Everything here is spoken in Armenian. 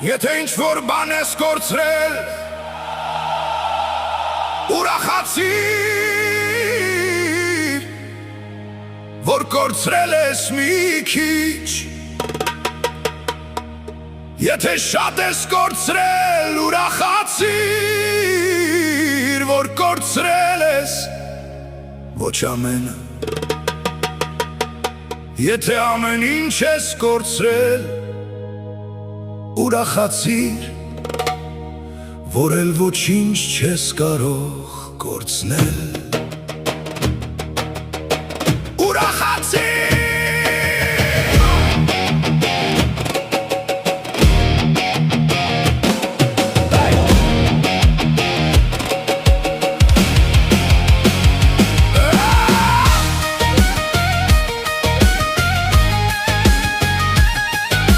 Եթե ինչ-որ բան ես կորցրել, ուրախացիր, որ կորցրել ես մի քիչ։ Եթե շատ ես կորցրել, ուրախացիր, որ կորցրել ես ոչ ամենը։ Եթե ամեն ինչ ես կորցրել, ուրախացիր, որ էլ ոչինչ չես կարող կորցնել։